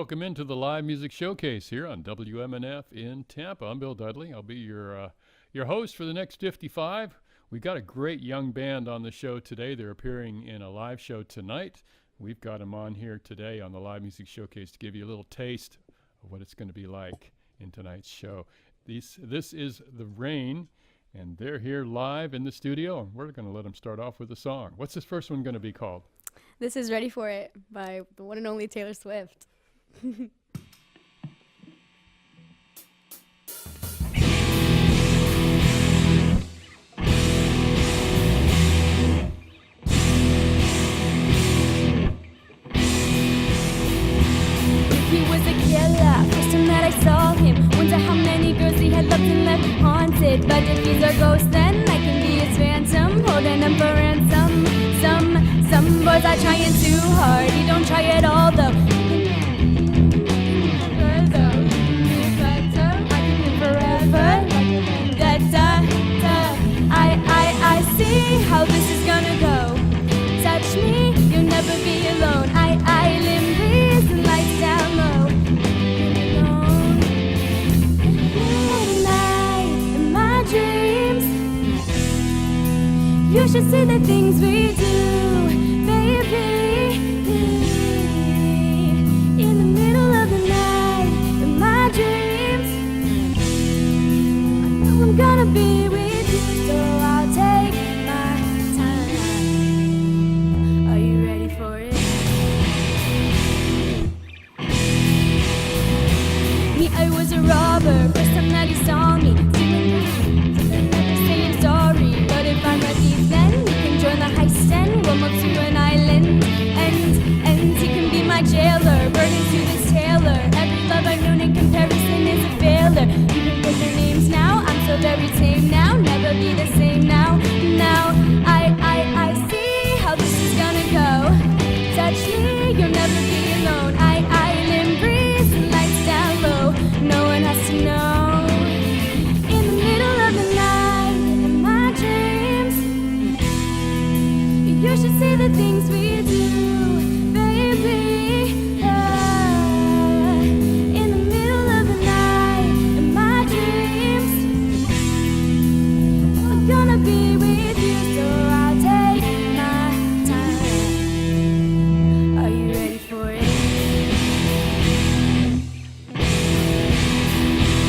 Welcome into the live music showcase here on WMNF in Tampa. I'm Bill Dudley. I'll be your host for the next 55. We've got a great young band on the show today. They're appearing in a live show tonight. We've got them on here today on the live music showcase to give you a little taste of what it's going to be like in tonight's show. This is the Raine, and they're here live in the studio, and we're going to let them start off with a song. What's this first one going to be called? This is Ready For It by the one and only Taylor Swift. He was a killer, first time that I saw him. Wonder how many girls he had loved and left haunted. But if he's a ghost, then I can be his phantom, holding him for ransom. Some boys are trying too hard. He don't try at all though. I see how this is gonna go. Touch me, you'll never be alone. I live, breathe, and lights down low. Alone. At night, in my dreams, you should see the things we do, baby. In the middle of the night, in my dreams, I know I'm gonna be with you, so I'll take my time. Are you ready for it? Me, I was a robber, first time that he saw me. Never saying sorry, but if I'm a thief, then we can join the heist and we'll move to an island. And he can be my jailer, burning to this tailor. Every love I've known in comparison is a failure. You can put their names now, I'm so very tame now. Never be the same now. Now I see how this is gonna go. Touch me, you'll never be alone. I live, breathe, and lights down low. No one has to know. In the middle of the night, in my dreams, you should see the things we do, baby. In the middle of the night, in my dreams, I'm gonna be with you, so I'll take my time. Are you ready for it?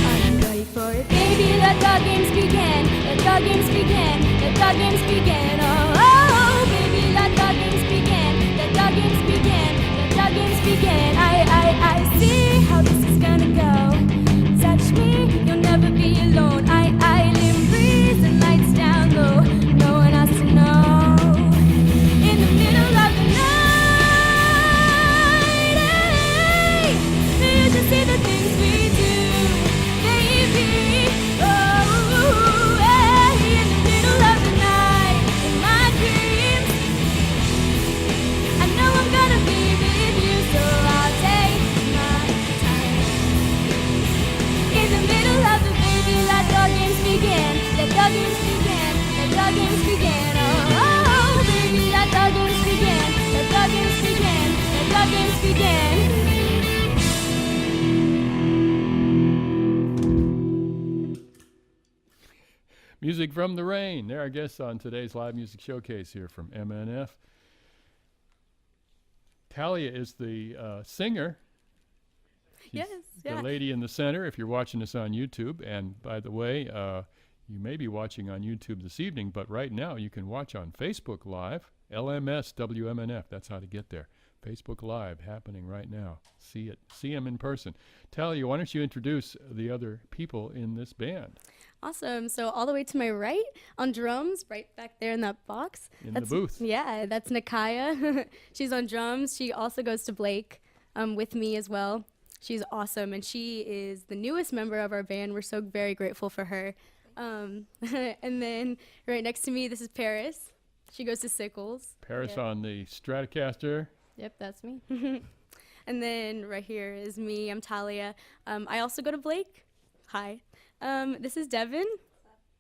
Are you ready for it? Baby, let the games begin. Let the games begin. Let the games begin. Oh, baby, let the games begin. Let the games begin. Let the games begin. I see how this is gonna go. Touch me, you'll never be alone. I live, breathe, and lights down low. No one has to know. In the middle of the night, hey, you should see the things we do, baby. Oh, hey, in the middle of the night, in my dreams, I know I'm gonna be with you, so I'll take my time. In the middle of the baby, let the games begin. Let the games begin. Let the games begin. Oh, baby, let the games begin. Let the games begin. Let the games begin. Music from the Raine. They're our guests on today's live music showcase here from MNF. Talia is the singer. She's Yes, the yeah. lady in the center if you're watching us on YouTube. And by the way, you may be watching on YouTube this evening, but right now you can watch on Facebook Live, LMS WMNF. That's how to get there. Facebook Live happening right now. See it. See them in person. Talia, why don't you introduce the other people in this band? Awesome. So all the way to my right on drums, right back there in that box. The booth. Yeah, that's Nakaya. She's on drums. She also goes to Blake with me as well. She's awesome, and she is the newest member of our band. We're so very grateful for her. And then right next to me, this is Paris. She goes to Sickles. Paris Yeah. on the Stratocaster. Yep, that's me. And then right here is me. I'm Talia. I also go to Blake. Hi. This is Devin.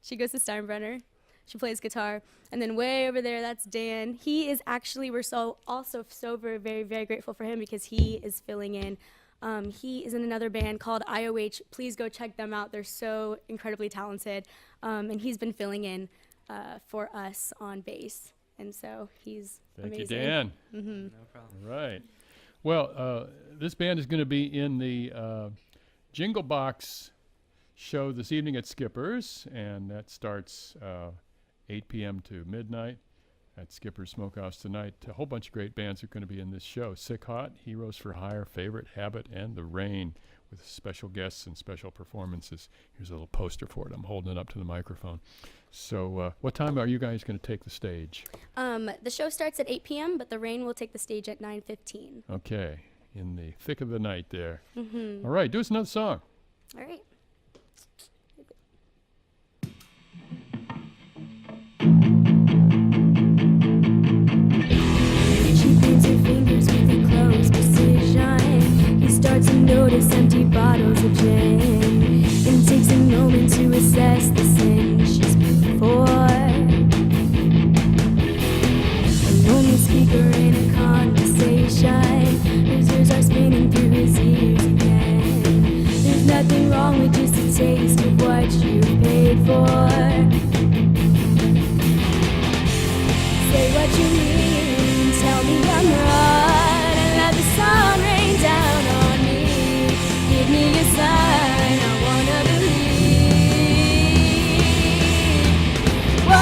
She goes to Steinbrenner. She plays guitar. And then way over there, that's Dan. He is actually, we're also so very, very, very grateful for him because he is filling in He is in another band called IOH. Please go check them out. They're so incredibly talented. And he's been filling in for us on bass. And so he's Thank amazing. you, Dan. No problem. Right. Well, this band is going to be in the Jingle Box show this evening at Skipper's, and that starts 8 p.m. to midnight at Skipper's Smokehouse tonight. A whole bunch of great bands are going to be in this show. Sick Hot, Heroes for Hire, Favorite, Habit, and The Raine, with special guests and special performances. Here's a little poster for it. I'm holding it up to the microphone. So what time are you guys going to take the stage? The show starts at 8 p.m., but the Rain will take the stage at 9:15. Okay, in the thick of the night there. Mm-hmm. All right, do us another song. All right. She paints her fingers with a close precision. He starts to notice empty bottles of gin and takes a moment to assess the sin she's before. A lonely speaker in a conversation. His ears are spinning through his ears again. There's nothing wrong with just a taste of what you paid for. Say what you mean, tell me I'm right, and let the sun rain down on me. Give me a sign, I wanna believe. Whoa,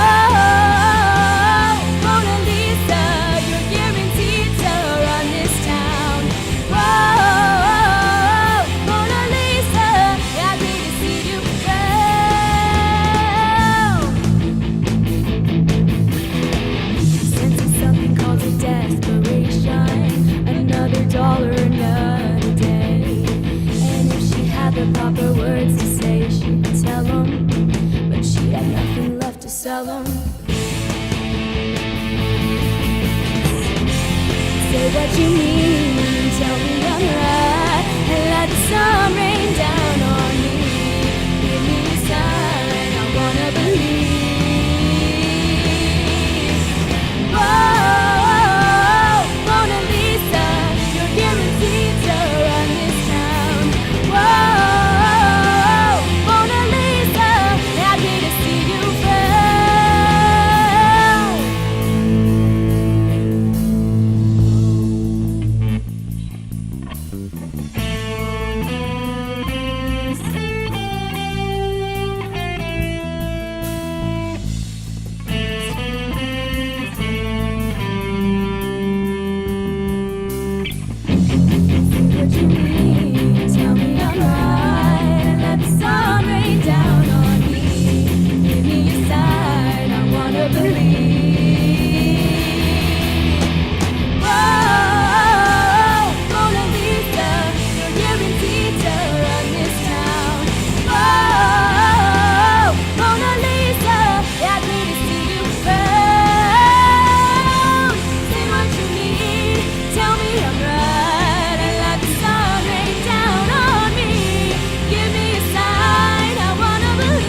Mona Lisa, you're guaranteed to run this town. Whoa, Mona Lisa, happy to see you around. Sensing something called a desperation. Another dollar, another day. And if she had the proper words to say, she could tell them. But she had nothing left to sell them. Say what you mean, tell me I'm right, and let the sun rain down on me. Give me a sign, I wanna believe. Whoa, Mona Lisa, you're guaranteed to run this town. Whoa, Mona Lisa, happy to see you found. What you mean? Tell me I'm right, and let the sun rain down on me. Give me a sign, I wanna believe. Whoa, Mona Lisa, you're guaranteed to run this town. Whoa, Mona Lisa, happy to see you found. Say what you need, tell me I'm right, and let the sun rain down on me. Give me a sign, I wanna believe.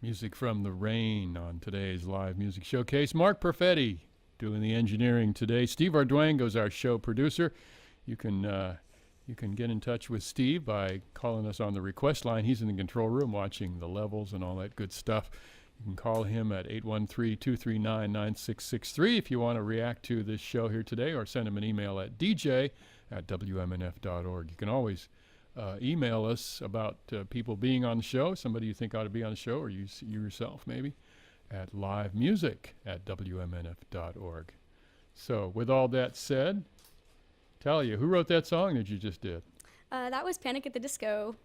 Music from The Rain on today's live music showcase. Mark Perfetti doing the engineering today. Steve Arduengo's our show producer. You can get in touch with Steve by calling us on the request line. He's in the control room watching the levels and all that good stuff. You can call him at 813-239-9663 if you want to react to this show here today, or send him an email at dj@wmnf.org. You can always email us about people being on the show, somebody you think ought to be on the show, or you yourself maybe, at livemusic@wmnf.org. So with all that said, Talia, who wrote that song that you just did? That was Panic at the Disco.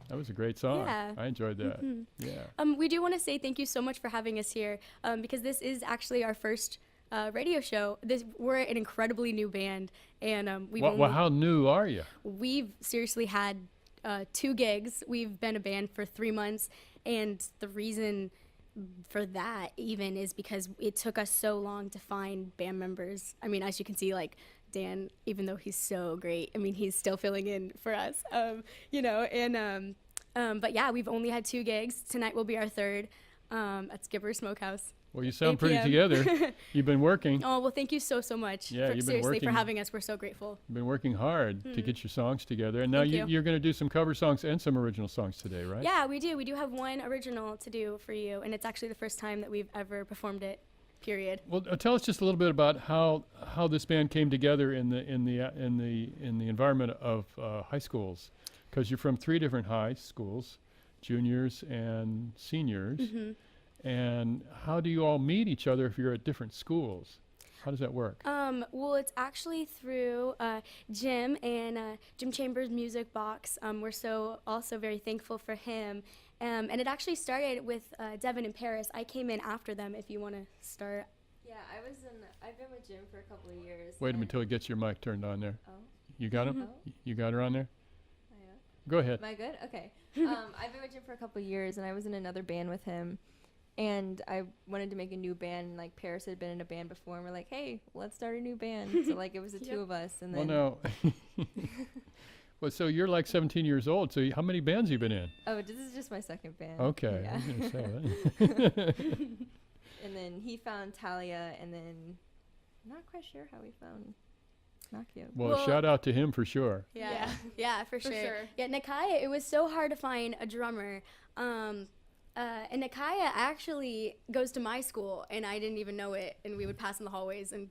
That was a great song. Yeah. I enjoyed that. Yeah. We do want to say thank you so much for having us here, because this is actually our first radio show. We're an incredibly new band, and How new are you? we've seriously had 2 gigs. We've been a band for 3 months, and the reason for that even is because it took us so long to find band members. I mean, as you can see, like Dan, even though he's so great, I mean, he's still filling in for us, but yeah, we've only had 2 gigs. Tonight will be our 3rd. at Skipper Smokehouse. Well, you sound 8 pretty p.m. together. You've been working. Oh, well, thank you so much. Yeah, you've been seriously, for working. having us. We're so grateful. You've been working hard to get your songs together. And now Thank you. you're going to do some cover songs and some original songs today, right? Yeah, we do. We do have one original to do for you, and it's actually the first time that we've ever performed it. Period. Well, tell us just a little bit about how this band came together in the environment of high schools, because you're from 3 different high schools, juniors and seniors. Mm-hmm. And how do you all meet each other if you're at different schools? How does that work? Well, it's actually through Jim and Jim Chambers' Music Box. We're so also very thankful for him. And it actually started with Devin and Paris. I came in after them, if you want to start. Yeah, I've been with Jim for a couple of years. Wait a minute until he gets your mic turned on there. Oh. You got him? Oh. You got her on there? Oh, yeah. Go ahead. Am I good? Okay. I've been with Jim for a couple of years, and I was in another band with him. And I wanted to make a new band. Like, Paris had been in a band before, and we're like, hey, let's start a new band. So, like, it was the two of us. And then, Well, now, well, so you're like 17 years old. So how many bands have you been in? oh, this is just my second band. Okay. Yeah. I was gonna say that. And then he found Talia, and then I'm not quite sure how we found Nakio. Well, Well- shout out to him for sure. Yeah, yeah, for sure. sure. Yeah, Nakaya, it was so hard to find a drummer. And Nakaya actually goes to my school, and I didn't even know it. And we would pass in the hallways and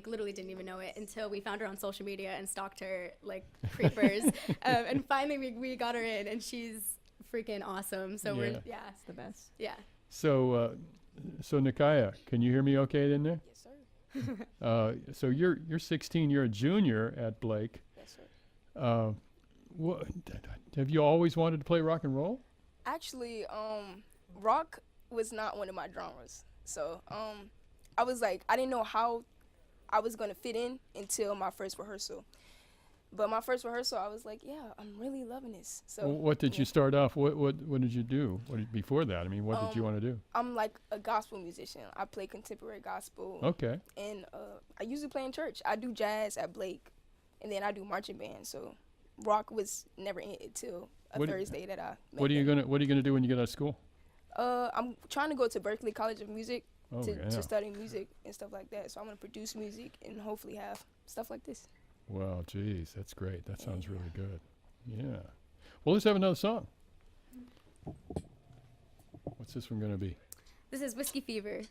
literally didn't even know it until we found her on social media and stalked her like creepers. And finally we got her in, and she's freaking awesome. So Yeah. It's the best. yeah. So, so Nikaya, can you hear me okay in there? Yes, sir. So you're 16. You're a junior at Blake. Yes, sir. What, have you always wanted to play rock and roll? Actually, rock was not one of my genres. So, I was like, I didn't know how I was gonna fit in until my first rehearsal. But my first rehearsal, I was like, yeah, I'm really loving this. So, What did you yeah. start off? What did you do? Before that? I mean, what did you want to do? I'm like a gospel musician. I play contemporary gospel, Okay. and I usually play in church. I do jazz at Blake, and then I do marching band. So, rock was never in it till a What- Thursday that I met What are you them. gonna do when you get out of school? I'm trying to go to Berklee College of Music Oh yeah. to study music and stuff like that. So I'm gonna produce music and hopefully have stuff like this. Wow, geez, that's great. That sounds really good. Yeah. Well, let's have another song. What's this one gonna be? This is Whiskey Fever.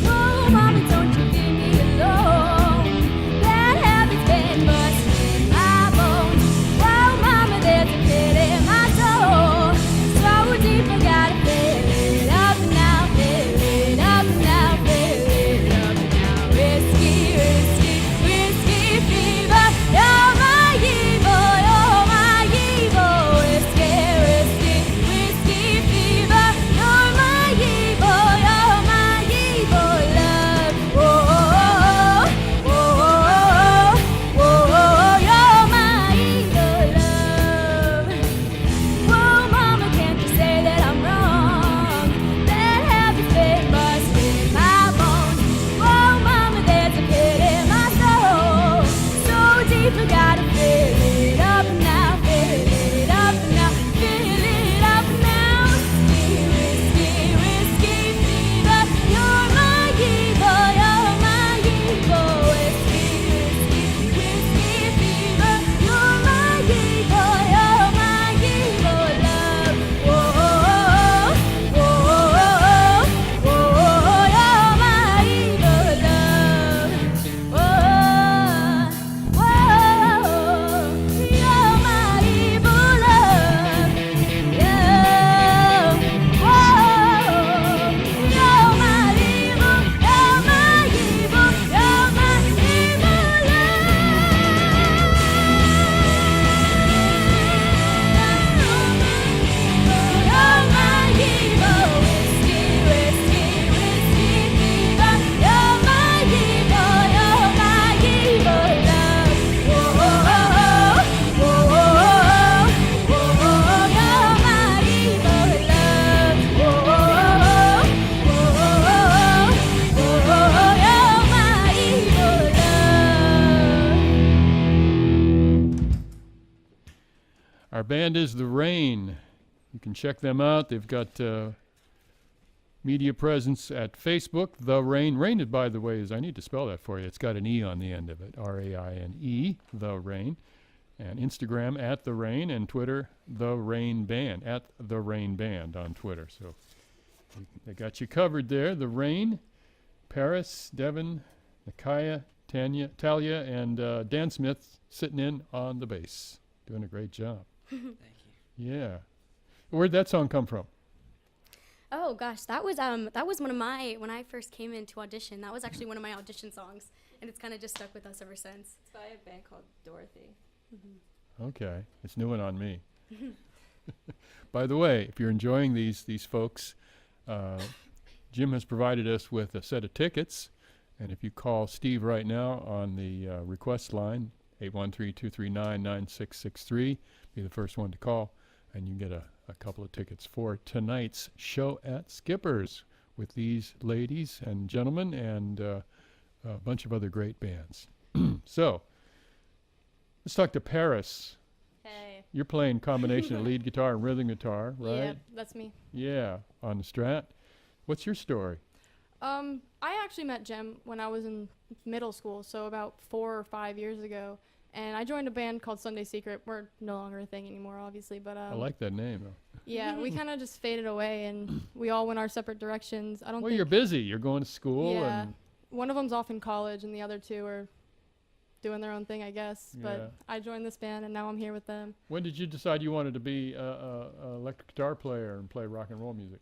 Oh, mommy, don't you leave me alone. Bad habits been busting my bones. Oh, mama, there's a pit in my soul. So deep, I gotta fill it up now, fill it up now, fill it up now. Whiskey, whiskey, whiskey fever. You're my evil, you're my evil. band is the Raine. You can check them out. They've got media presence at Facebook, The Raine. Raine, by the way, is, I need to spell that for you. It's got an E on the end of it, R-A-I-N-E, The Raine. And Instagram at The Raine, and Twitter, The Raine Band, at The Raine Band on Twitter. So they got you covered there. The Raine, Paris, Devin, Nakaya, Talia, and Dan Smith sitting in on the bass. Doing a great job. Thank you. Yeah. Where'd that song come from? Oh gosh, that was one of my, when I first came in to audition, that was actually one of my audition songs, and it's kind of just stuck with us ever since. It's by a band called Dorothy. Okay, it's new one on me. By the way, if you're enjoying these folks, Jim has provided us with a set of tickets, and if you call Steve right now on the request line, 813-239-9663, be the first one to call, and you get a couple of tickets for tonight's show at Skipper's with these ladies and gentlemen and a bunch of other great bands. So, let's talk to Paris. Hey. You're playing combination of lead guitar and rhythm guitar, right? Yeah, that's me. Yeah, on the Strat. What's your story? I actually met Jim when I was in middle school, so about 4 or 5 years ago. And I joined a band called Sunday Secret. We're no longer a thing anymore, obviously, but I like that name, though. yeah, we kind of just faded away, and we all went our separate directions. I don't Well, think you're busy. You're going to school. Yeah. And one of them's off in college, and the other two are doing their own thing, I guess. Yeah. But I joined this band, and now I'm here with them. when did you decide you wanted to be a electric guitar player and play rock and roll music?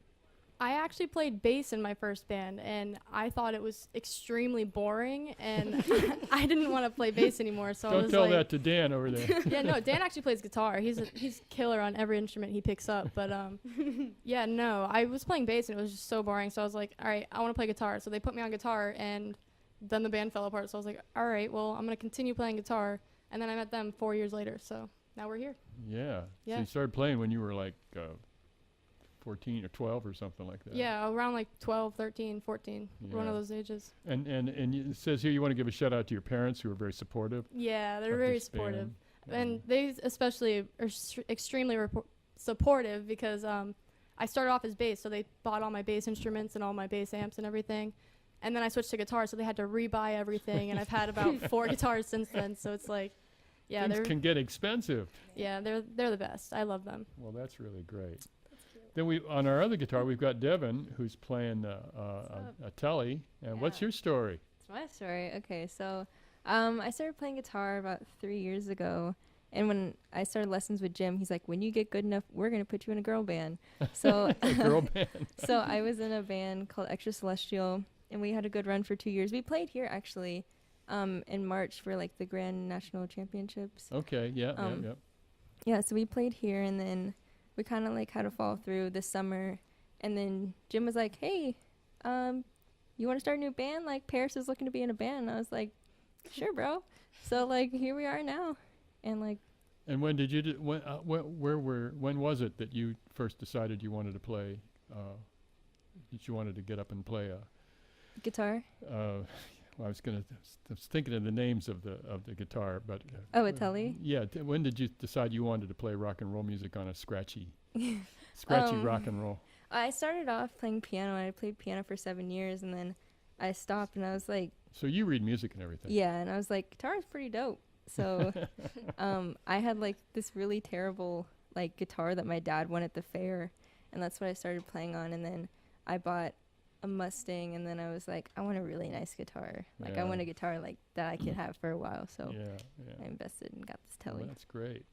I actually played bass in my first band, and I thought it was extremely boring, and I didn't want to play bass anymore. So I Don't was tell like, that to Dan over there. yeah, no, Dan actually plays guitar. He's killer on every instrument he picks up. But yeah, no, I was playing bass and it was just so boring. So I was like, all right, I want to play guitar. So they put me on guitar, and then the band fell apart. So I was like, all right, well, I'm gonna continue playing guitar. And then I met them 4 years later. So now we're here. Yeah. So Yeah. you started playing when you were like 14 or 12 or something like that. Yeah, around like 12, 13, 14, one Yeah. of those ages. And it says here you want to give a shout out to your parents who are very supportive. Yeah, they're of very this supportive. band. And they especially are extremely supportive because I started off as bass, so they bought all my bass instruments and all my bass amps and everything. And then I switched to guitar, so they had to rebuy everything. And I've had about 4 guitars since then. So it's like, yeah, Things can get expensive. they're the best. I love them. Well, that's really great. Then on our other guitar, we've got Devin, who's playing a telly. And what's Yeah. your story? It's my story. Okay, so I started playing guitar about 3 years ago. And when I started lessons with Jim, he's like, when you get good enough, we're going to put you in a girl band. So, A girl band. so I was in a band called Extra Celestial, and we had a good run for 2 years. We played here, actually, in March for, like, the Grand National Championships. Okay, yeah. Yeah, so we played here, and then we kind of, like, had a fall through this summer. And then Jim was like, hey, you want to start a new band? Like, Paris is looking to be in a band. And I was like, sure, bro. So, like, here we are now. And, like, And when did you when was it that you first decided you wanted to play that you wanted to get up and play guitar. well, I was thinking of the names of the guitar, but Oh, a telly? yeah, when did you decide you wanted to play rock and roll music on a scratchy rock and roll? I started off playing piano. I played piano for 7 years, and then I stopped, and I was like, So you read music and everything. yeah, and I was like, guitar is pretty dope. So I had, like, this really terrible, like, guitar that my dad won at the fair, and that's what I started playing on. And then I bought a Mustang, and then I was like, I want a really nice guitar. Like, Yeah. I want a guitar like that I could have for a while. So Yeah. I invested and got this Well, telly. that's great.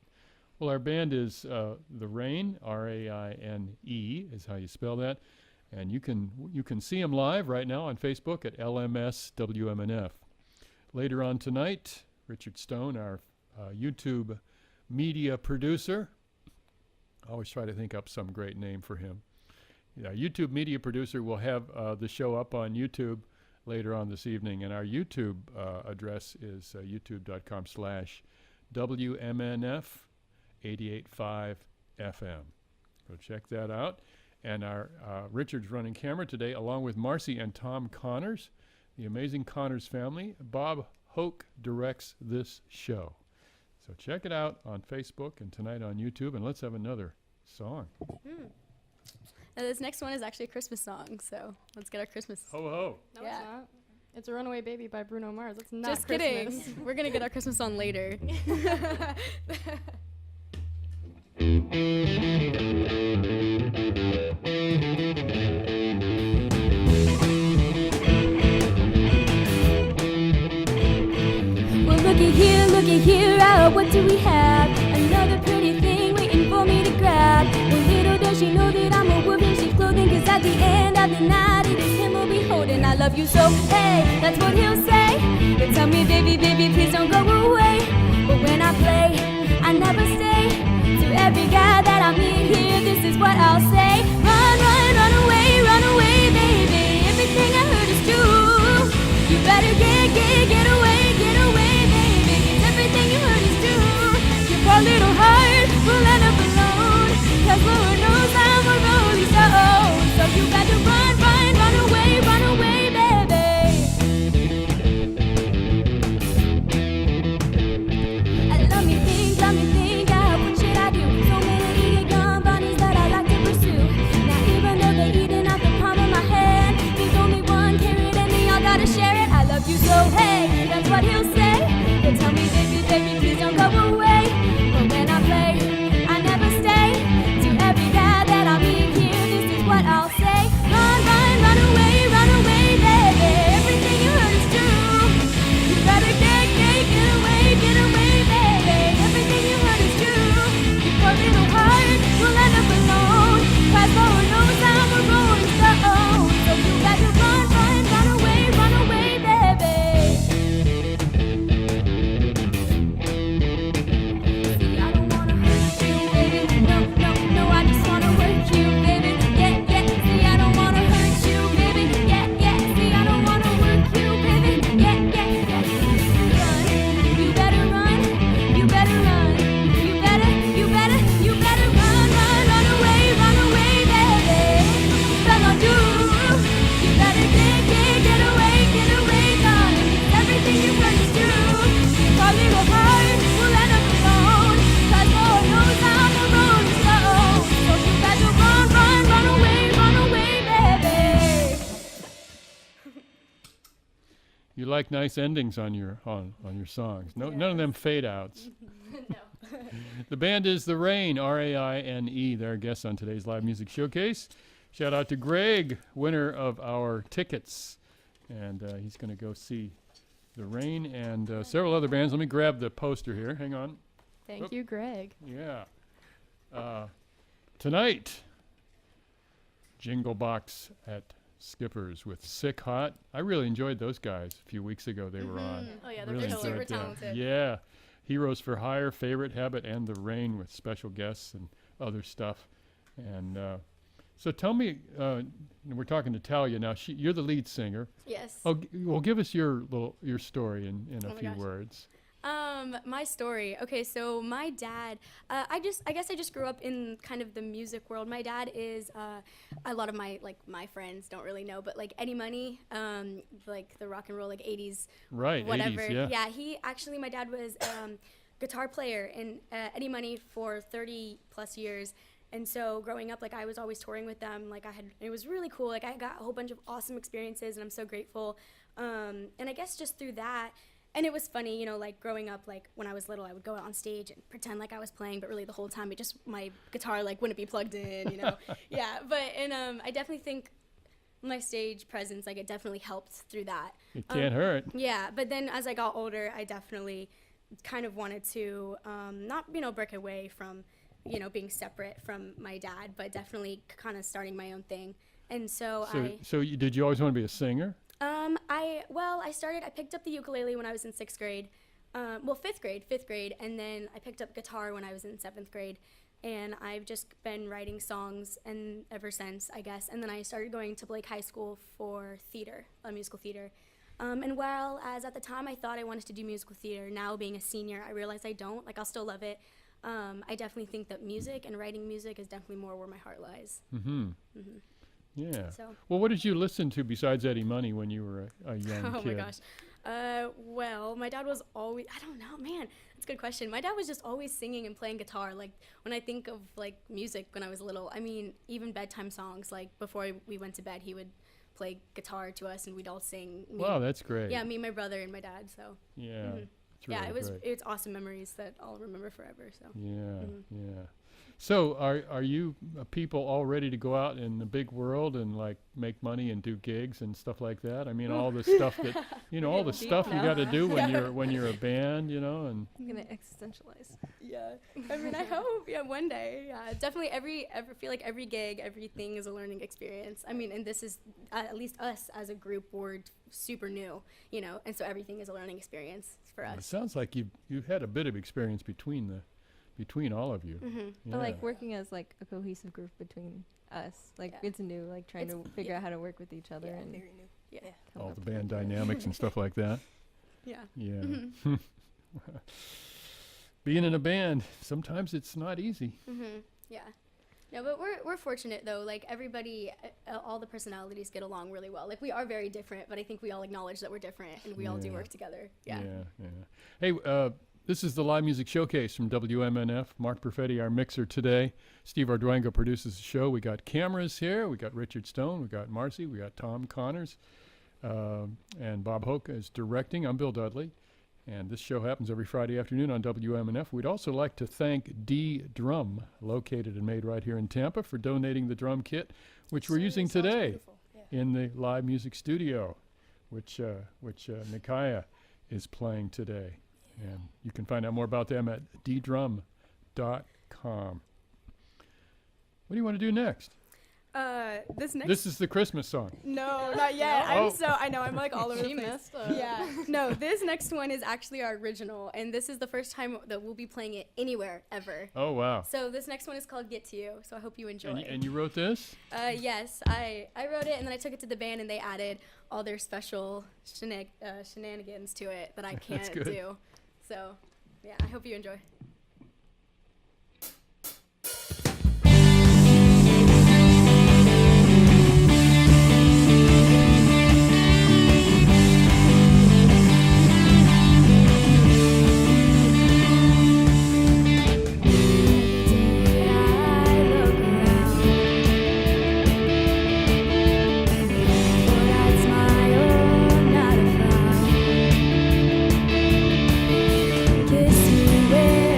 Well, our band is the Raine, Raine is how you spell that, and you can see them live right now on Facebook at LMS WMNF. Later on tonight, Richard Stone, our YouTube media producer. I always try to think up some great name for him. Yeah, YouTube media producer will have the show up on YouTube later on this evening, and our YouTube address is youtube.com/WMNF 88.5 FM. Go check that out. And our Richard's running camera today, along with Marcy and Tom Connors, the amazing Connors family. Bob Hoke directs this show. So check it out on Facebook and tonight on YouTube, and let's have another song. This next one is actually a Christmas song, so let's get our Christmas. Ho ho. No, Yeah. it's not. It's a Runaway Baby by Bruno Mars. That's not Just Christmas. kidding. We're gonna get our Christmas song later. Well, look at here, what do we have? Another pretty thing waiting for me to grab. Well, little does she know that I'm a wolf in sheep's clothing, 'cause at the end of the night, it is him we'll be holding. I love you so, hey, that's what he'll say. He'll tell me, baby, baby, please don't go away. But when I play, I never stay. To every guy that I meet here, this is what I'll say. Run, run away, baby. Everything I heard is true. You better get away, baby. 'Cause everything you heard is true. Your poor little heart will end up alone. 'Cause Lord knows I'm a rolling stone. So you better run away, baby. Let me think, what should I do? So many young bunnies that I like to pursue. Now even though they're eating out the palm of my hand, there's only one carrot and they all gotta share it. I love you so, hey, that's what he'll say. He'll tell me, baby, please don't go away. But when I play, I never stay. To every guy that I meet here, this is what I'll say. Run away, baby. Everything you heard is true. You better get away, baby. Everything you heard is true. Your poor little heart will end up alone. 'Cause Lord knows I'm a rolling stone. So you better run away, baby. See, I don't wanna hurt you, baby. No, I just wanna work you, baby. Yeah. See, I don't wanna hurt you, baby. Yeah. See, I don't wanna work you, baby. Yeah. Run. You better run. You better run. You better run away, baby. Fell on you. You better get away, darling. Everything you heard is true. Your little heart will end up alone. 'Cause Lord knows I'm a rolling stone. So you better run away, baby. You like nice endings on your songs. None of them fade outs. The band is the Raine, Raine. They're our guests on today's live music showcase. Shout out to Greg, winner of our tickets, and he's going to go see the Raine and several other bands. Let me grab the poster here. Hang on. Thank Oop. you, Greg. Yeah. Tonight, Jingle Box at Skipper's with Sick Hot. I really enjoyed those guys a few weeks ago. They were on. Oh yeah, Really they're super enjoyed them. talented. Yeah. Heroes for Hire, Favorite Habit, and The Rain with special guests and other stuff. And so tell me, we're talking to Talia now. You're the lead singer. Yes. Oh, well, give us your story in a Oh my few gosh. words. My story. Okay, so my dad, I guess I just grew up in kind of the music world. My dad is, a lot of my friends don't really know, but like Eddie Money, like the rock and roll, like 80s, Right, whatever. 80s, yeah. My dad was guitar player in Eddie Money for 30 plus years. And so growing up, like I was always touring with them. Like it was really cool. Like I got a whole bunch of awesome experiences and I'm so grateful. And I guess just through that, and it was funny, you know, like growing up, like when I was little, I would go out on stage and pretend like I was playing, but really the whole time my guitar like wouldn't be plugged in, you know? Yeah, I definitely think my stage presence, like it definitely helped through that. It can't hurt. Yeah, but then as I got older, I definitely kind of wanted to not, break away from, being separate from my dad, but definitely kind of starting my own thing. And so did you always want to be a singer? I picked up the ukulele when I was in 6th grade. Fifth grade, and then I picked up guitar when I was in 7th grade. And I've just been writing songs and ever since, I guess. And then I started going to Blake High School for theater, musical theater. And whereas at the time I thought I wanted to do musical theater, now being a senior, I realize I don't. Like, I'll still love it. I definitely think that music and writing music is definitely more where my heart lies. Mm-hmm. Yeah. So. Well, what did you listen to besides Eddie Money when you were a young kid? Oh my gosh. Well, my dad was always, I don't know, man, that's a good question. My dad was just always singing and playing guitar. Like, when I think of, like, music when I was little, I mean, even bedtime songs, like, before we went to bed, he would play guitar to us and we'd all sing. Wow, that's great. Yeah, me, my brother, and my dad, so. Yeah. Mhm. It's really Yeah, it was, great. it's awesome memories that I'll remember forever, so. Yeah, Mhm. yeah. So are you people all ready to go out in the big world and like make money and do gigs and stuff like that? I mean, all the stuff that all the Deep stuff you now. got to do when you're a band, and I'm gonna existentialize. Yeah, I mean, I hope, yeah, one day, yeah, definitely feel like every gig, everything is a learning experience. I mean, and this is, at least us as a group, we're super new, and so everything is a learning experience for it us. sounds like you've had a bit of experience between all of you. Mm-hmm. Yeah. But like working as like a cohesive group between us, like Yeah. it's new, like trying It's- to figure out how to work with each other Yeah, and very new. Yeah. come all up the with band ideas. dynamics and stuff like that. Yeah. Yeah. Mhm. Being in a band, sometimes it's not easy. Mm-hmm. Yeah. No, but we're fortunate though. Like everybody, all the personalities get along really well. Like we are very different, but I think we all acknowledge that we're different and we all do Yeah. work together. Yeah. Yeah. Hey, this is the Live Music Showcase from WMNF. Mark Perfetti, our mixer today. Steve Arduengo produces the show. We got cameras here. We got Richard Stone. We got Marcy. We got Tom Connors. And Bob Hoke is directing. I'm Bill Dudley. And this show happens every Friday afternoon on WMNF. We'd also like to thank D Drum, located and made right here in Tampa, for donating the drum kit, which we're using Sounds today beautiful. Yeah. in the live music studio, which Nikaya is playing today. And you can find out more about them at ddrum.com. What do you want to do next? This next. This is the Christmas song. No, not yet. Oh. I know I'm like all over She the place. messed up. Yeah. No, this next one is actually our original, and this is the first time that we'll be playing it anywhere ever. Oh, wow. So this next one is called "Get to You." So I hope you enjoy. And you wrote this? Yes, I wrote it and then I took it to the band and they added all their special shenanigans to it that I That's can't good. do. So, yeah, I hope you enjoy. Kiss me where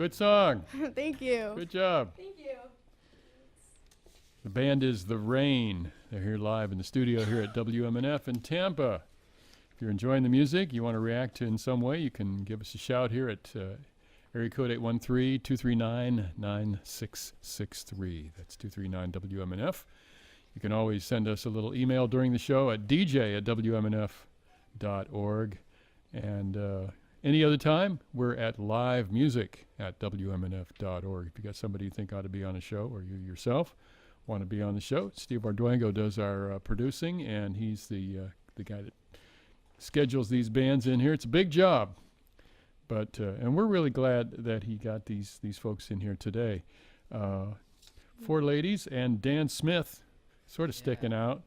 Good song. Thank you. Good job. Thank you. The band is the Raine. They're here live in the studio here at WMNF in Tampa. If you're enjoying the music, you want to react to in some way, you can give us a shout here at area code 813-239-9663. That's 239-WMNF. You can always send us a little email during the show at dj@wmnf.org. And any other time, we're at livemusic@wmnf.org. If you got somebody you think ought to be on a show, or you yourself want to be on the show, Steve Arduengo does our producing, and he's the guy that schedules these bands in here. It's a big job, but and we're really glad that he got these folks in here today. 4 ladies and Dan Smith, sort of sticking out.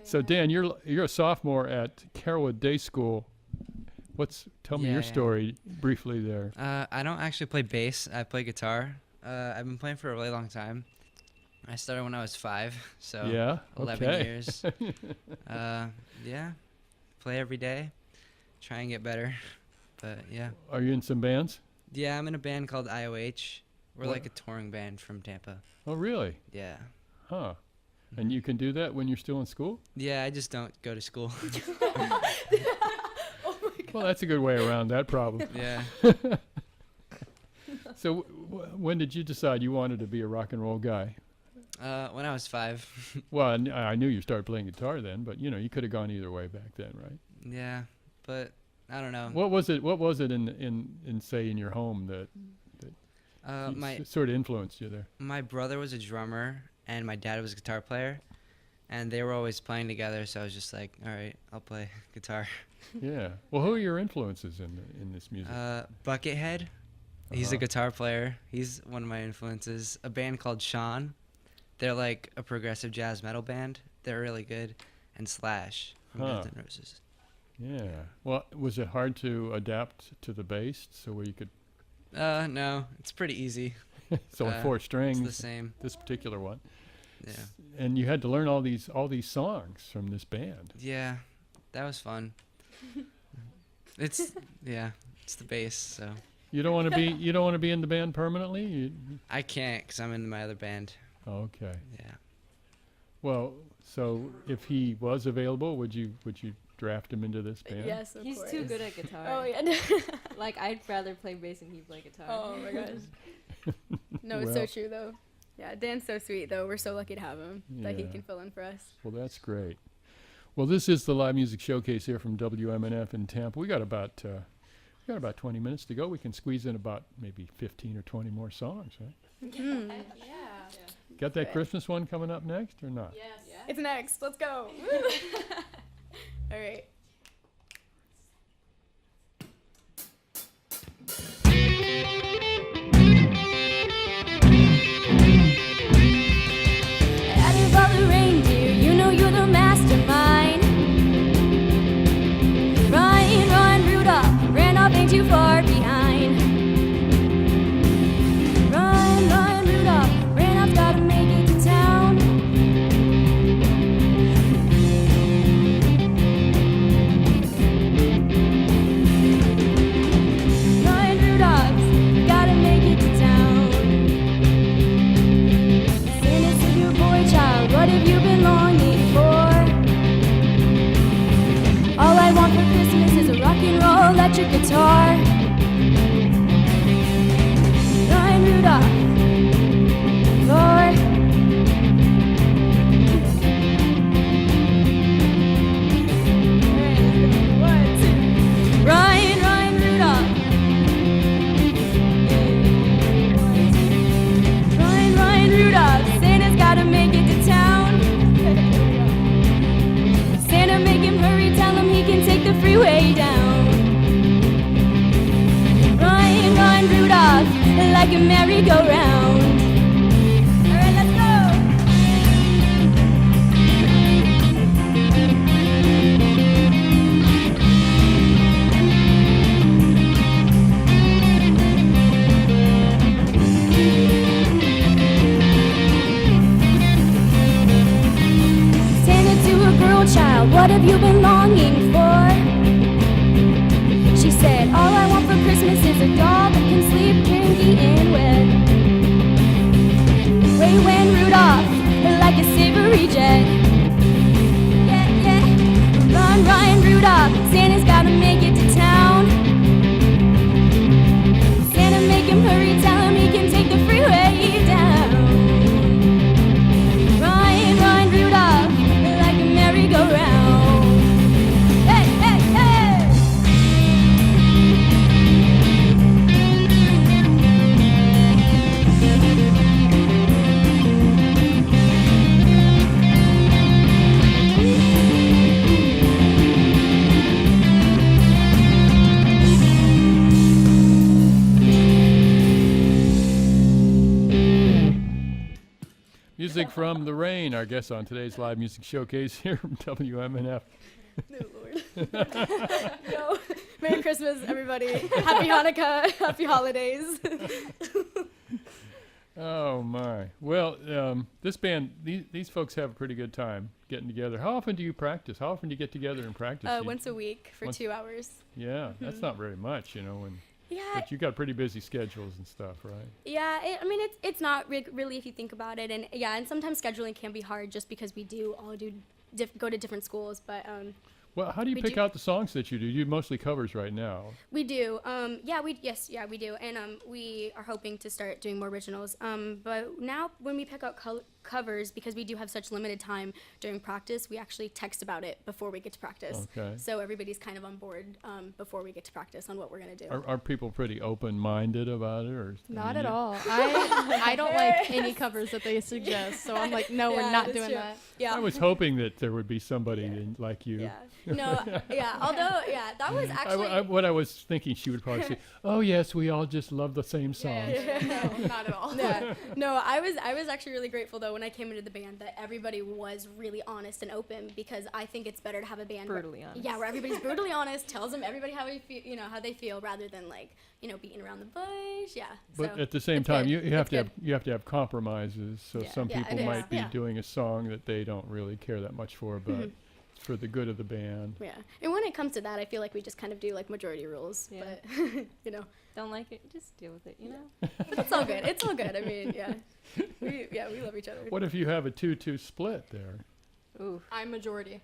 So Dan, you're a sophomore at Carrollwood Day School. Tell me your story briefly there. I don't actually play bass. I play guitar. I've been playing for a really long time. I started when I was 5, so 11 years. Yeah, play every day, try and get better, but yeah. Are you in some bands? Yeah, I'm in a band called IOH. We're like a touring band from Tampa. Oh, really? Yeah. Huh. And you can do that when you're still in school? Yeah, I just don't go to school. Well, that's a good way around that problem. Yeah. So when did you decide you wanted to be a rock and roll guy? When I was 5. Well, I knew you started playing guitar then, but you could have gone either way back then, right? Yeah, but I don't know. What was it in say in your home that sort of influenced you there? My brother was a drummer and my dad was a guitar player, and they were always playing together, so I was just like, all right, I'll play guitar. Yeah. Well, who are your influences in this music? Buckethead. He's a guitar player. He's one of my influences. A band called Sean. They're like a progressive jazz metal band. They're really good. And Slash from Guns N' Roses. Yeah. Well, was it hard to adapt to the bass so where you could? No, it's pretty easy. It's only 4 strings. It's the same. This particular one. Yeah. And you had to learn all these songs from this band. Yeah, that was fun. It's the bass. So. You don't want to be in the band permanently? I can't because I'm in my other band. Okay. Yeah. Well, so if he was available, would you draft him into this band? Yes, of He's course. too good at guitar. Oh yeah. Like I'd rather play bass than he play guitar. Oh my gosh. No, it's so true though. Yeah, Dan's so sweet though. We're so lucky to have him that he Yeah. can fill in for us. Well, that's great. Well, this is the live music showcase here from WMNF in Tampa. We got about 20 minutes to go. We can squeeze in about maybe 15 or 20 more songs, right? Yeah. Got that Christmas one coming up next or not? Yes. It's next. Let's go. All right. Out of all the reindeer, you know you're the mastermind. Run, Rudolph, ran off, ain't too far behind. Run, Rudolph, ran off, gotta make it to town. Run, Rudolph, gotta make it to town. Santa said, your boy child, what have you been longing for? All I want for Christmas is a rock and roll electric guitar. Ryan Rudolph, Lord. Ryan Rudolph. Ryan Rudolph, Santa's gotta make it to town. Santa, make him hurry, tell him he can take the freeway down. Ryan Rudolph, like a merry-go-round. All right, let's go. Santa to a girl child, what have you been longing for? She said, all I want for Christmas is a doll that can sleep, drink, eat, and wed. Away went Rudolph, like a savory jet. Yeah, yeah. Run, Rudolph, Santa's gotta make it to town. Santa, make him hurry, tell him he can take the freeway down. Run, Rudolph, like a merry-go-round. Hey, hey, hey! Music from the Raine, our guest on today's live music showcase here from WMNF. No, Lord. No. Merry Christmas, everybody. Happy Hanukkah. Happy holidays. Oh my! Well, this band, these folks have a pretty good time getting together. How often do you practice? How often do you get together and practice? Once a week for 2 hours. Yeah, that's not very much, you know. Yeah. But you got pretty busy schedules and stuff, right? Yeah, it's not really if you think about it, and yeah, and sometimes scheduling can be hard just because we do all go to different schools, but well, how do you pick out the songs that you do? You do mostly covers right now. We do. We do, and we are hoping to start doing more originals. But now when we pick out covers, because we do have such limited time during practice, we actually text about it before we get to practice. Okay. So everybody's kind of on board before we get to practice on what we're gonna do. Are people pretty open-minded about it, or Not at all. I don't like any covers that they suggest, so I'm like, no, we're not doing that. Yeah. I was hoping that there would be somebody like you. Yeah. No. Yeah. Although, yeah, that was actually. What I was thinking, she would probably say, "Oh yes, we all just love the same songs." No, not at all. No, I was actually really grateful though when I came into the band that everybody was really honest and open, because I think it's better to have a band Brutally honest. Yeah, where everybody's brutally honest, tells them everybody how they feel, rather than like beating around the bush. Yeah. But so at the same it's time, good. you have It's to have compromises. So Yeah. some Yeah, people it is. might be Yeah. doing a song that they don't really care that much for, but it's for the good of the band. Yeah, and when it comes to that, I feel like we just kind of do like majority rules. Yeah. But Don't like it, just deal with it, you know? it's all good. It's all good. I mean, yeah, we love each other. What if you have a 2-2 split there? Ooh. I'm majority.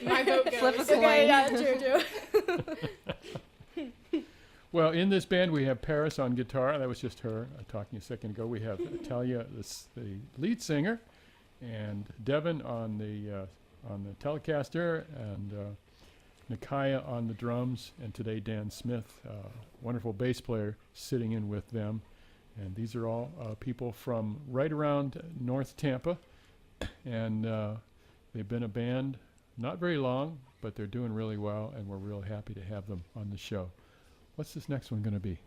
My vote goes. Flip a coin. Okay, yeah, true. Well, in this band, we have Paris on guitar. That was just her talking a second ago. We have Talia, the lead singer, and Devin on the Telecaster, and Nakaya on the drums, and today Dan Smith, wonderful bass player, sitting in with them. And these are all people from right around North Tampa, and they've been a band not very long, but they're doing really well, and we're real happy to have them on the show. What's this next one going to be?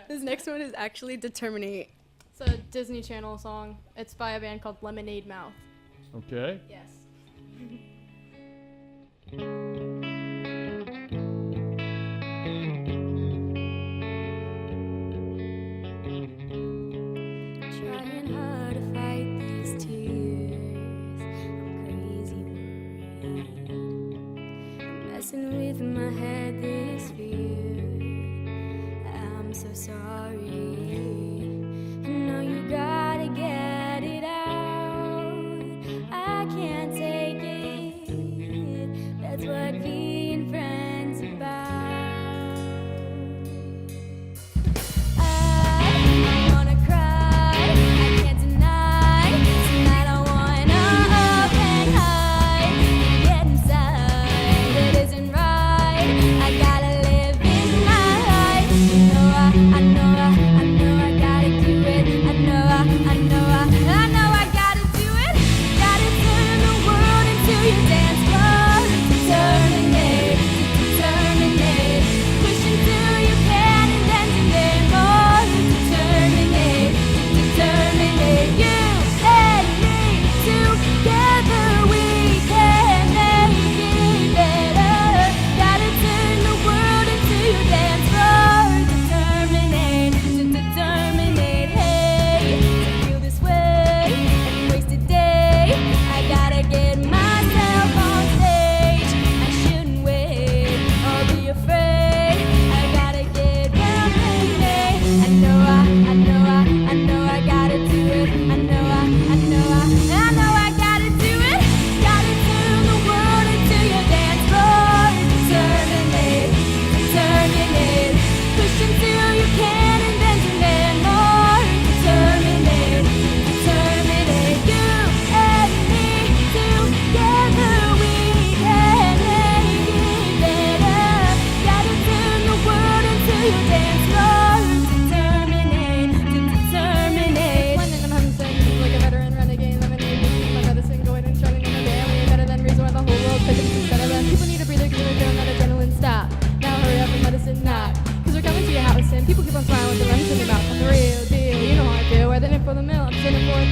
This next one is actually Determinate. It's a Disney Channel song. It's by a band called Lemonade Mouth. Okay. Yes. Trying hard to fight these tears. I'm crazy worried. Messing with my head, this fear. I'm so sorry. I know you gotta get it out. I can't take it. That's what being friends about. I wanna cry, I can't deny. Tonight I wanna up and high, get inside. It isn't right. I gotta live in my life. I know I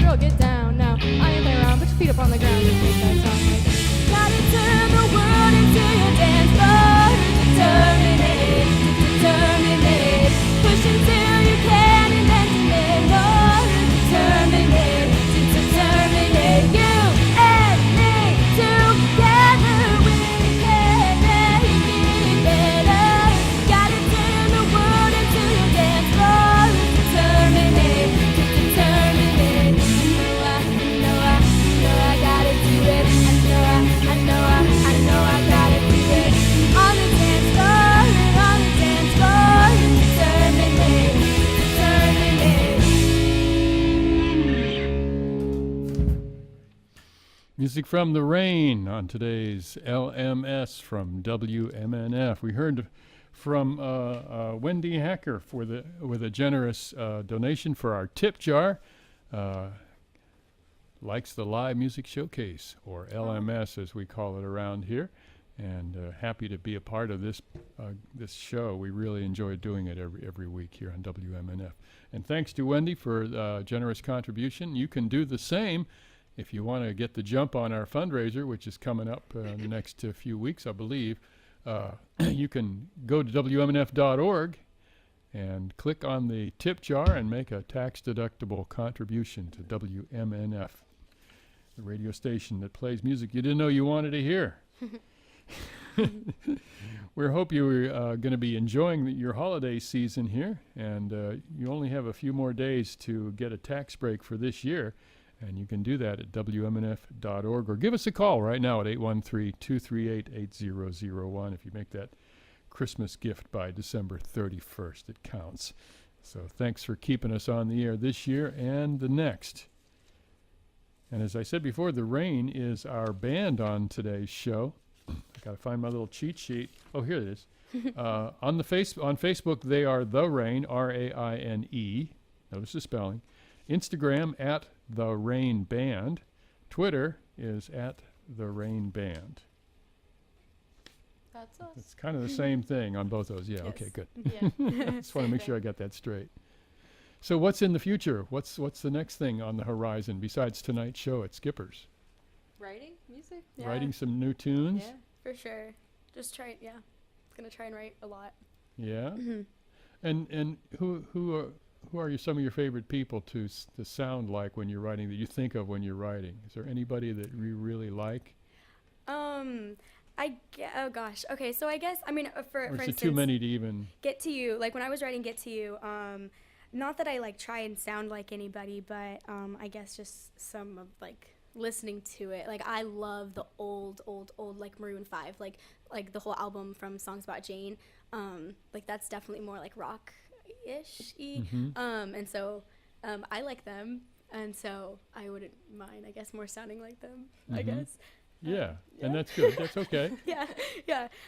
girl, get down now. I ain't playing around, put your feet up on the ground. Just make that sound like. Gotta turn the world into your dance floor. Terminate, terminate. Push until you can and then demand more. Terminate, terminate. You and me together we can make it better. Gotta turn the world into your dance floor. Terminate, terminate. I gotta do it. I know I gotta do it. On the dance floor, terminate, terminate. Music from the Raine on today's LMS from WMNF. We heard from Wendy Hacker with a generous donation for our tip jar. Likes the live music showcase, or LMS as we call it around here, and happy to be a part of this show. We really enjoy doing it every week here on WMNF. And thanks to Wendy for generous contribution. You can do the same if you want to get the jump on our fundraiser, which is coming up in the next few weeks, I believe. You can go to WMNF.org and click on the tip jar and make a tax-deductible contribution to WMNF, the radio station that plays music you didn't know you wanted to hear. We hope you're going to be enjoying your holiday season here, and you only have a few more days to get a tax break for this year, and you can do that at WMNF.org, or give us a call right now at 813-238-8001 if you make that Christmas gift by December 31st. It counts. So thanks for keeping us on the air this year and the next. And as I said before, the Raine is our band on today's show. I got to find my little cheat sheet. Oh, here it is. On Facebook, they are The Raine, R-A-I-N-E. Notice the spelling. Instagram at The Raine Band. Twitter is at The Raine Band. That's us. It's kind of the same thing on both those. Yeah, Yes. okay, good. Yeah. Just want to make sure I got that straight. So what's in the future? What's the next thing on the horizon besides tonight's show at Skipper's? Writing music? Yeah, Writing some new tunes? Yeah. for sure. Just try. Yeah, gonna try and write a lot. Yeah. Mhm. And who are some of your favorite people to sound like when you're writing, that you think of when you're writing? Is there anybody that you really like? Oh gosh. Okay, so I guess I mean for Or is it instance, too many to even? Get to You. Like when I was writing Get to You, not that I like try and sound like anybody, but I guess just some of like listening to it. Like I love the old like Maroon 5, like the whole album from Songs About Jane. Like that's definitely more like rock-ish. Mhm. And so I like them, and so I wouldn't mind, I guess, more sounding like them. I Mhm. guess. Yeah, yeah. and that's good. That's okay. yeah.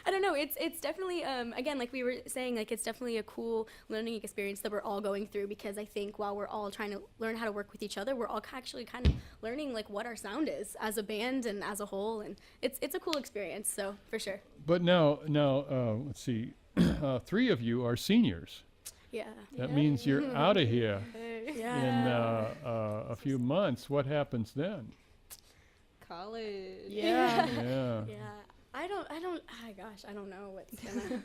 I don't know. It's definitely again, like we were saying, like it's definitely a cool learning experience that we're all going through, because I think while we're all trying to learn how to work with each other, we're all actually kind of learning like what our sound is as a band and as a whole, and it's a cool experience. So for sure. But now, let's see. 3 of you are seniors. Yeah. That means you're out of here Yeah. in a few months. What happens then? College. Yeah. Yeah. Yeah. I don't, oh gosh, I don't know what's gonna,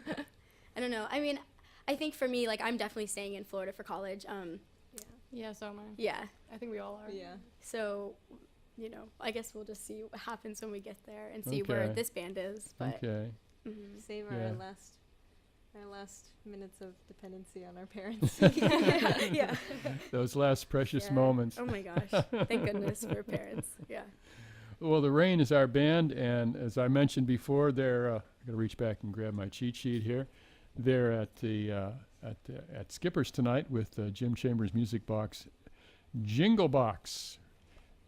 I don't know. I mean, I think for me, like, I'm definitely staying in Florida for college. Yeah, so am I. Yeah. I think we all are. Yeah. So, you know, I guess we'll just see what happens when we get there and see where Okay. this band is. But, Okay. mhm. Save Yeah. our last minutes of dependency on our parents. Yeah. Those last precious Yeah. moments. Oh my gosh. Thank goodness for parents. Yeah. Well, the Raine is our band, and as I mentioned before, they're I'm gonna reach back and grab my cheat sheet here. They're at at Skipper's tonight with Jim Chambers' Music Box, Jingle Box,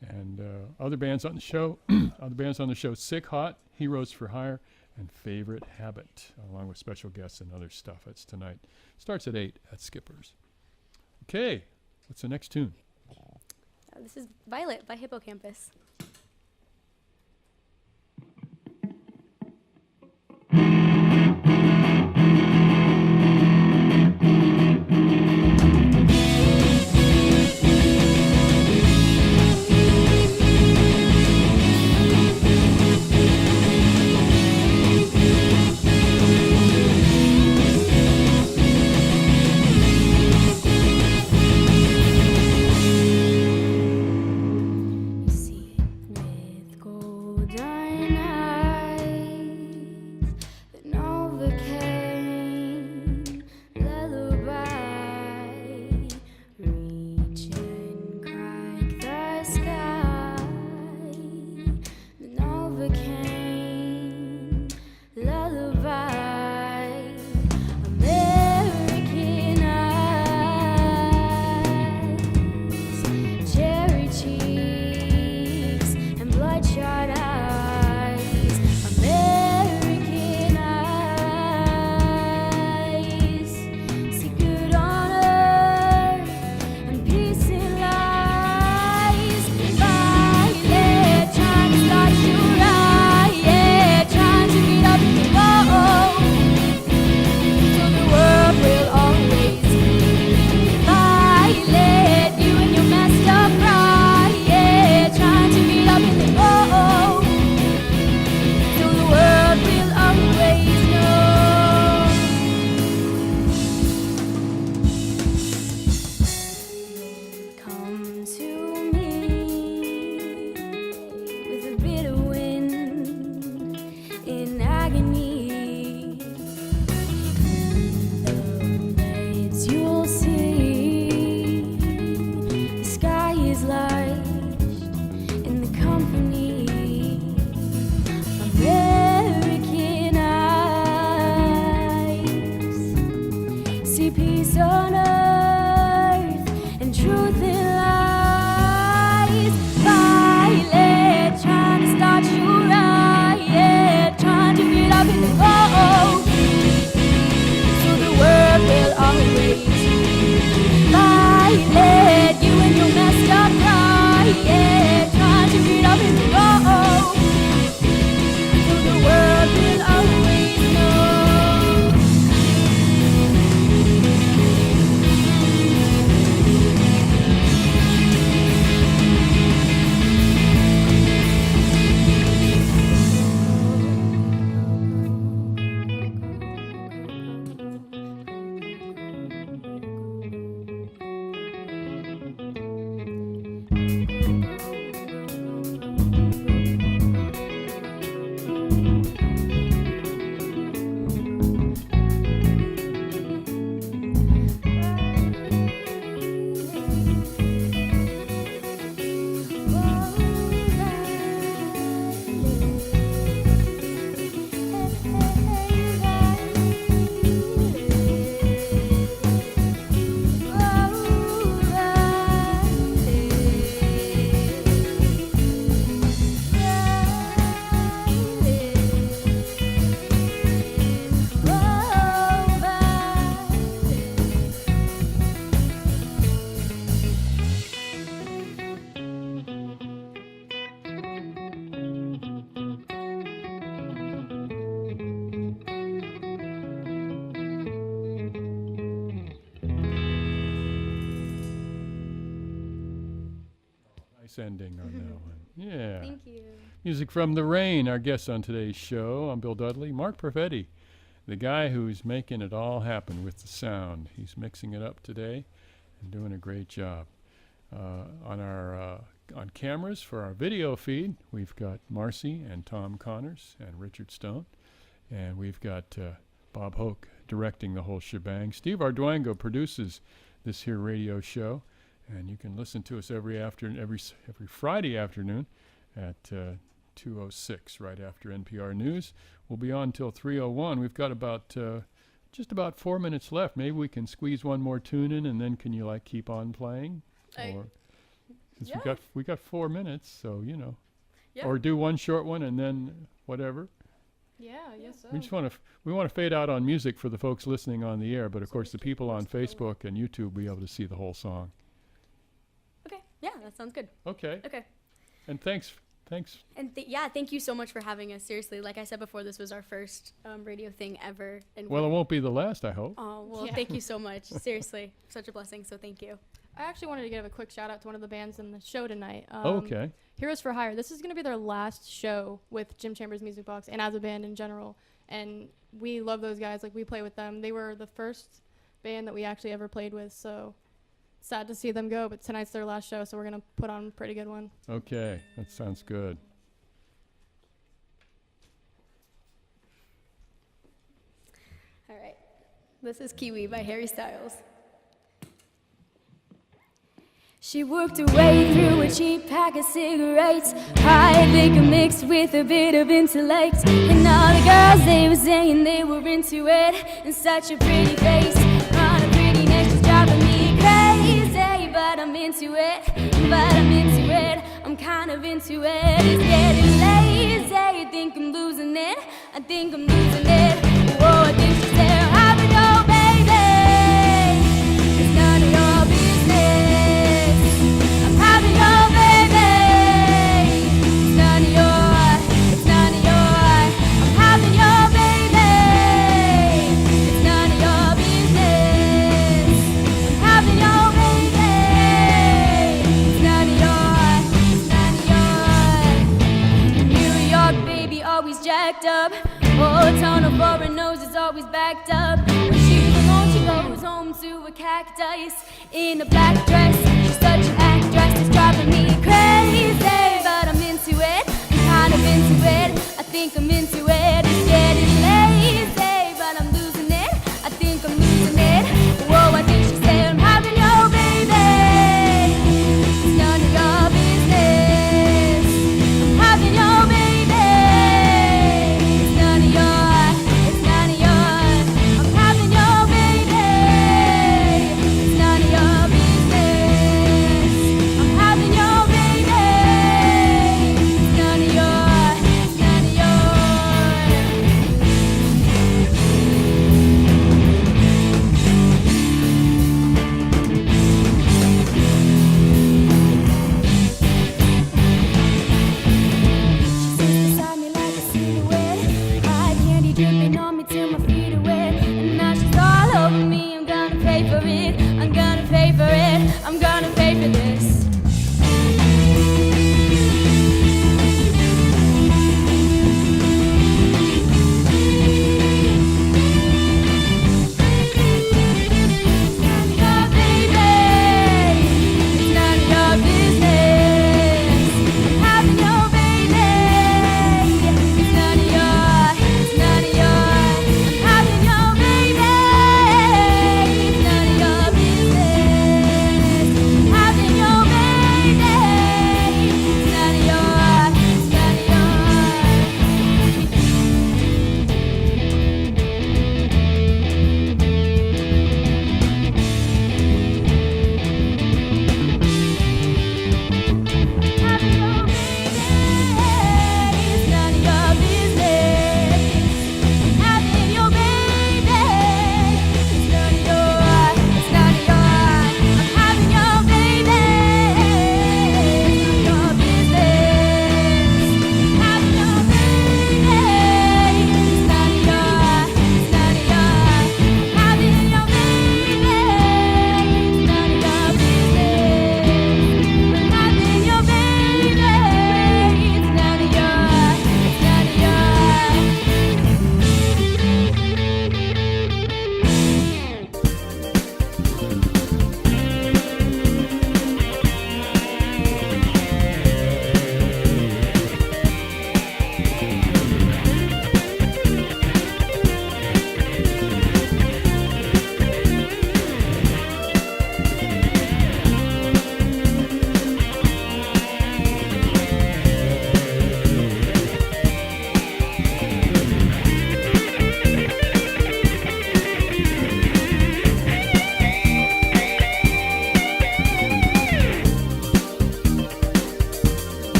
and other bands on the show. Sick Hot, Heroes for Hire, and Favorite Habit, along with special guests and other stuff. That's tonight. Starts at 8 at Skipper's. Okay, what's the next tune? This is Violet by Hippocampus. Nice ending on that one. Yeah. Thank you. Music from the Raine, our guest on today's show. I'm Bill Dudley. Mark Perfetti, the guy who's making it all happen with the sound. He's mixing it up today and doing a great job. On cameras for our video feed, we've got Marcy and Tom Connors and Richard Stone. And we've got Bob Hoke directing the whole shebang. Steve Arduengo produces this here radio show. And you can listen to us every Friday afternoon at 2:06, right after NPR News. We'll be on till 3:01. We've got just about 4 minutes left. Maybe we can squeeze one more tune in, and then can you keep on playing? We got 4 minutes, so Yeah. Or do one short one and then whatever. Yeah, I guess so. We want to fade out on music for the folks listening on the air, but of course the people on Facebook and YouTube will be able to see the whole song. Okay. Yeah, that sounds good. Okay. Okay. And thanks. And thank you so much for having us. Seriously, like I said before, this was our first radio thing ever. And well, it won't be the last, I hope. Oh, well, Thank you so much. Seriously, such a blessing, so thank you. I actually wanted to give a quick shout out to one of the bands in the show tonight. Okay. Heroes for Hire. This is going to be their last show with Jim Chambers Music Box and as a band in general. And we love those guys. We play with them. They were the first band that we actually ever played with, so sad to see them go, but tonight's their last show, so we're going to put on a pretty good one. Okay, that sounds good. All right. This is Kiwi by Harry Styles. She worked her way through a cheap pack of cigarettes, high liquor mixed with a bit of intellect. And all the girls, they were saying they were into it. And such a pretty face on a pretty neck, she's driving me crazy. But I'm into it, I'm kind of into it. It's getting lazy, I think I'm losing it. Whoa, I think she's there, having your baby. It's none of your business. I'm having your baby. It's none of your. I'm having your baby. It's none of your business. I'm having your baby. It's none of your. New York baby always jacked up. Old town of foreign nose is always backed up. When she's alone, she goes home to a cactus in a black dress. She's such an